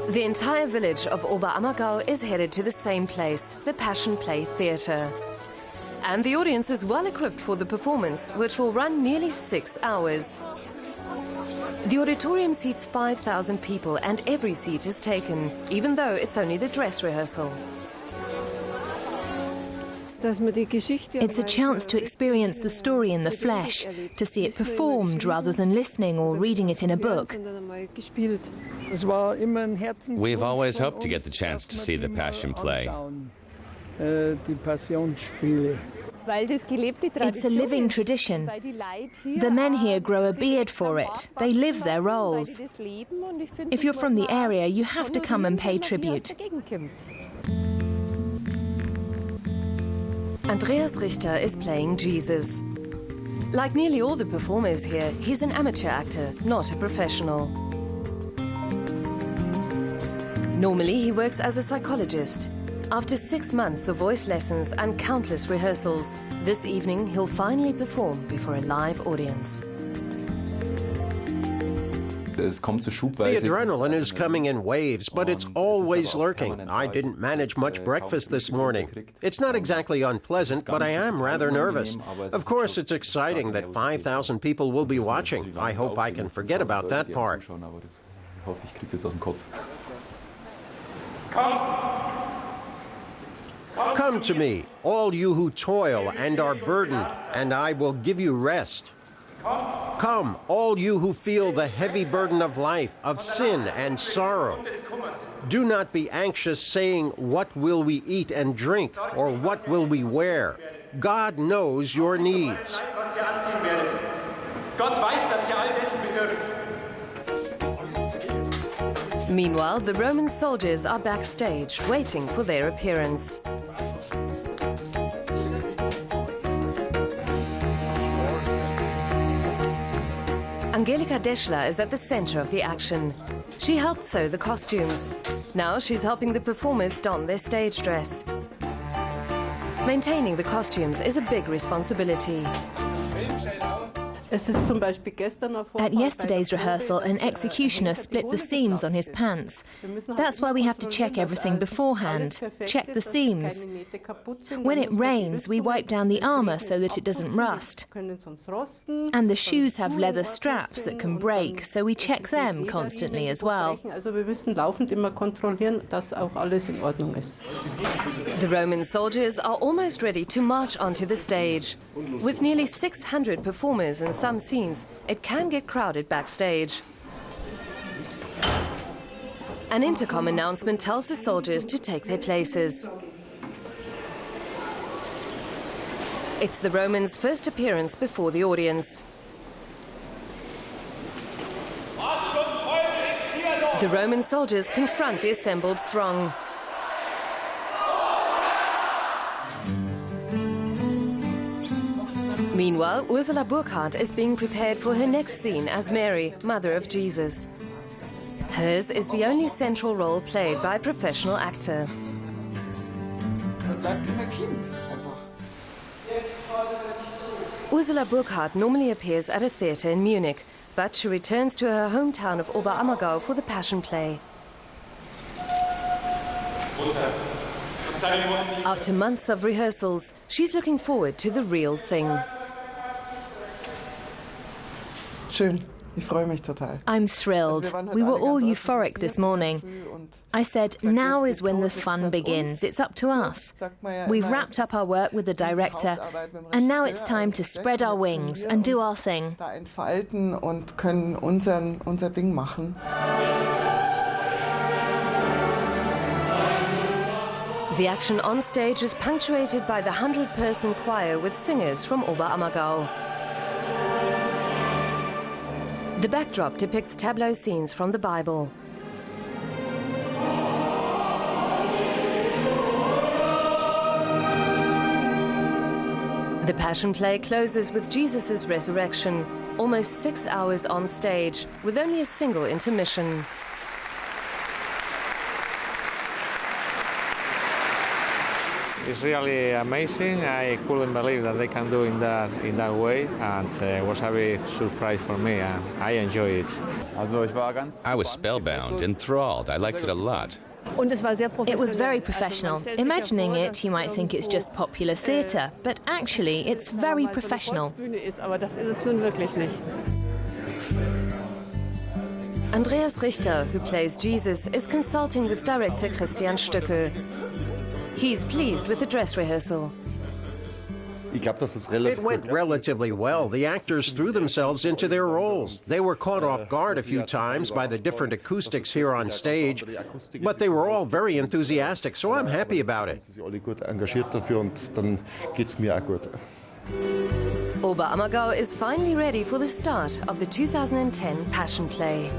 The entire village of Oberammergau is headed to the same place, the Passion Play Theatre. And the audience is well equipped for the performance, which will run nearly 6 hours. The auditorium seats 5,000 people and every seat is taken, even though it's only the dress rehearsal. It's a chance to experience the story in the flesh, to see it performed rather than listening or reading it in a book. We've always hoped to get the chance to see the Passion Play. It's a living tradition. The men here grow a beard for it. They live their roles. If you're from the area, you have to come and pay tribute. Andreas Richter is playing Jesus. Like nearly all the performers here, he's an amateur actor, not a professional. Normally, he works as a psychologist. After 6 months of voice lessons and countless rehearsals, this evening he'll finally perform before a live audience. The adrenaline is coming in waves, but it's always lurking. I didn't manage much breakfast this morning. It's not exactly unpleasant, but I am rather nervous. Of course, it's exciting that 5,000 people will be watching. I hope I can forget about that part. Come to me, all you who toil and are burdened, and I will give you rest. Come, all you who feel the heavy burden of life, of sin and sorrow. Do not be anxious, saying, "What will we eat and drink?" or "What will we wear?" God knows your needs. Meanwhile, the Roman soldiers are backstage, waiting for their appearance. Angelika Deschler is at the center of the action. She helped sew the costumes. Now she's helping the performers don their stage dress. Maintaining the costumes is a big responsibility. At yesterday's rehearsal, an executioner split the seams on his pants. That's why we have to check everything beforehand, check the seams. When it rains, we wipe down the armor so that it doesn't rust. And the shoes have leather straps that can break, so we check them constantly as well. The Roman soldiers are almost ready to march onto the stage. With nearly 600 performers and some scenes, it can get crowded backstage. An intercom announcement tells the soldiers to take their places. It's the Romans' first appearance before the audience. The Roman soldiers confront the assembled throng. Meanwhile, Ursula Burkhardt is being prepared for her next scene as Mary, mother of Jesus. Hers is the only central role played by a professional actor. Ursula Burkhardt normally appears at a theatre in Munich, but she returns to her hometown of Oberammergau for the Passion Play. After months of rehearsals, she's looking forward to the real thing. I'm thrilled. We were all euphoric this morning. I said, now is when the fun begins. It's up to us. We've wrapped up our work with the director, and now it's time to spread our wings and do our thing. The action on stage is punctuated by the 100-person choir with singers from Oberammergau. The backdrop depicts tableau scenes from the Bible. The Passion Play closes with Jesus' resurrection, almost 6 hours on stage, with only a single intermission. It's really amazing. I couldn't believe that they can do in that way, and it was a big surprise for me, and I enjoy it. I was spellbound, enthralled. I liked it a lot. It was very professional. Imagining it, you might think it's just popular theatre, but actually it's very professional. Andreas Richter, who plays Jesus, is consulting with director Christian Stöckel. He's pleased with the dress rehearsal. It went relatively well. The actors threw themselves into their roles. They were caught off guard a few times by the different acoustics here on stage, but they were all very enthusiastic, so I'm happy about it. Oberammergau is finally ready for the start of the 2010 Passion Play.